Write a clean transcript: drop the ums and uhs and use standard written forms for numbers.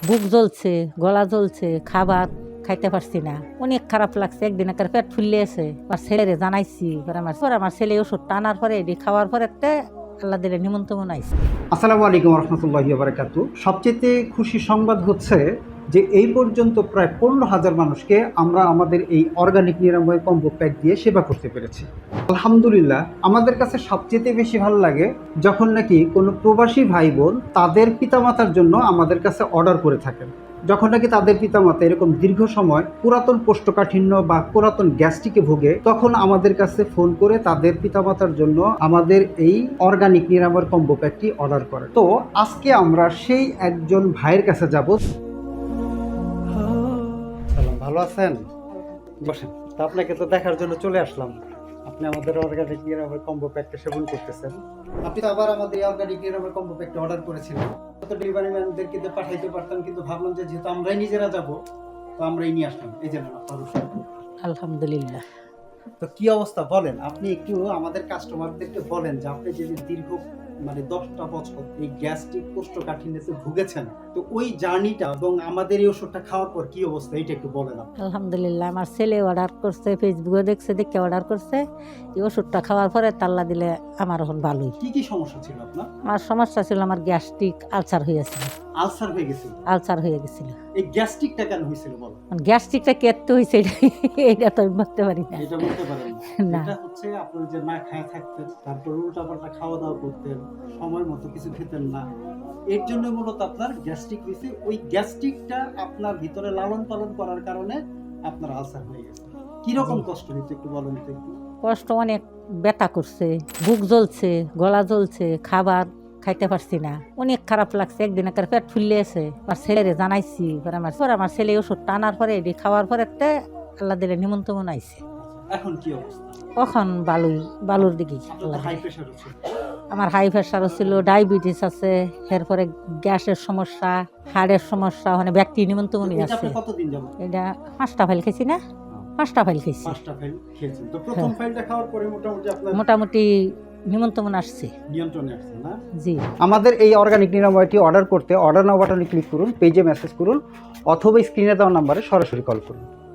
বুক জ্বলছে, গলা জ্বলছে, খাবার খাইতে পারছি না, অনেক খারাপ লাগছে। একদিন একটা পেট ফুললে আছে, আমার ছেলেরে জানাইছি। আমার ছেলে ওষুধ টানার পরে এটি খাওয়ার পরে আল্লাহ দিলে নিমন্ত্রণ আইছে। আসসালামু আলাইকুম রহমতুল্লাহি বারাকাতু। সবচেয়ে খুশি সংবাদ হচ্ছে যে এই পর্যন্ত প্রায় 15,000 মানুষকে আমরা আমাদের এই অর্গানিক নিরাময় কম্বো প্যাক দিয়ে সেবা করতে পেরেছি। আলহামদুলিল্লাহ। আমাদের কাছে সবচেয়ে বেশি ভালো লাগে যখন নাকি কোনো প্রবাসী ভাই বোন তাদের পিতামাতার জন্য আমাদের কাছে অর্ডার করে থাকেন। যখন নাকি তাদের পিতামাতা এরকম দীর্ঘ সময় পুরাতন কোষ্ঠকাঠিন্য বা পুরাতন গ্যাস্ট্রিকে ভোগে, তখন আমাদের কাছে ফোন করে তাদের পিতামাতার জন্য আমাদের এই অর্গানিক নিরাময় কম্বো প্যাকটি অর্ডার করে। তো আজকে আমরা সেই একজন ভাইয়ের কাছে যাব। ভালো আছেন? বসেন। তা আপনাকে তো দেখার জন্য চলে আসলাম। আপনি আমাদের অর্গানিক নিরাময় কম্বো প্যাকটা সেবন করতেছেন। আপনি তো আবার আমাদের অর্গানিক নিরাময় কম্বো প্যাকটা অর্ডার করেছিলেন। তো ডেলিভারি ম্যানদের কিন্তু পাঠাইতে পারতাম, কিন্তু ভাবলাম যে যেহেতু আমরাই নিজেরা যাব, তো আমরাই নিয়ে আসলাম। এই যে আপনার ওষুধ। আলহামদুলিল্লাহ। তো কি অবস্থা বলেন, আপনি একটু আমাদের কাস্টমারদেরকে বলেন যে আপনি যে দীর্ঘ 10টা বছর এই গ্যাস্ট্রিক কোষ্ঠকাঠিন্যতে ভুগেছেন, তো ওই জার্নিটা এবং আমাদের এই ওষুধটা খাওয়ার পর কি অবস্থা এটা একটু বলেন। আলহামদুলিল্লাহ, আমার ছেলে অর্ডার করছে, ফেসবুকে দেখছে, দেখে অর্ডার করছে। এই ওষুধটা খাওয়ার পরে আল্লাহ দিলে আমার এখন ভালোই। কি কি সমস্যা ছিল আপনার? আমার সমস্যা ছিল, আমার গ্যাস্ট্রিক আলসার হয়েছিল। আলসার হয়ে গেছিল? আলসার হয়ে গেছিল। এই গ্যাস্ট্রিকটা কেন হয়েছিল বলো? গ্যাস্ট্রিকটা কেতে হয়েছে এটা তো আমি বলতে পারি না। এটা বলতে পারেন না। না? এটা হচ্ছে আপনি যে না খায় থাকতেন, তারপর উল্টাপাল্টা খাওয়া দাওয়া করতেন, সময় মতো কিছু খেতেন না, এর জন্য মূলত আপনার গ্যাস্ট্রিক হয়েছে। ওই গ্যাস্ট্রিকটা আপনার ভিতরে লালন পালন করার কারণে আপনার আলসার হয়ে গেছে। কিরকম কষ্ট হচ্ছে একটু বলেন তো একটু। কষ্ট অনেক, ব্যথা করছে, বুক জ্বলছে, গলা জ্বলছে, খাবার খাইতে পারছি না, অনেক খারাপ লাগছে। একদিন একটা পেট ফুললে আছে, আমার ছেলেরে জানাইছি। আমার ছেলে ওষুধ টানার পরে এটি খাওয়ার পরে আল্লাহ দিলে নিমন্ত্রণ আইছে। এখন কি অবস্থা? এখন বালুর দিকে। হাই প্রেশার হচ্ছে? আমার হাই প্রেশারও ছিল, ডায়াবেটিস আছে, এরপরে গ্যাসের সমস্যা, হাড়ের সমস্যা, মানে ব্যক্তি নিমন্ত্রণই আছে। কতদিন যাব? এটা 5টা ফাইল খেয়েছি না, 5টা ফাইল খেয়েছি। 5টা ফাইল খেয়েছেন। তো প্রথম ফাইলটা খাওয়ার পরে মোটামুটি আপনার মোটামুটি নিমন্ত্রণ আসছে। নিয়ন্ত্রণে আসছে না? জি। আমাদের এই অর্গানিক নিরাময়টি অর্ডার করতে অর্ডার নাও বাটনে ক্লিক করুন, পেজে মেসেজ করুন, অথবা স্ক্রিনে দেওয়া নাম্বারে সরাসরি কল করুন।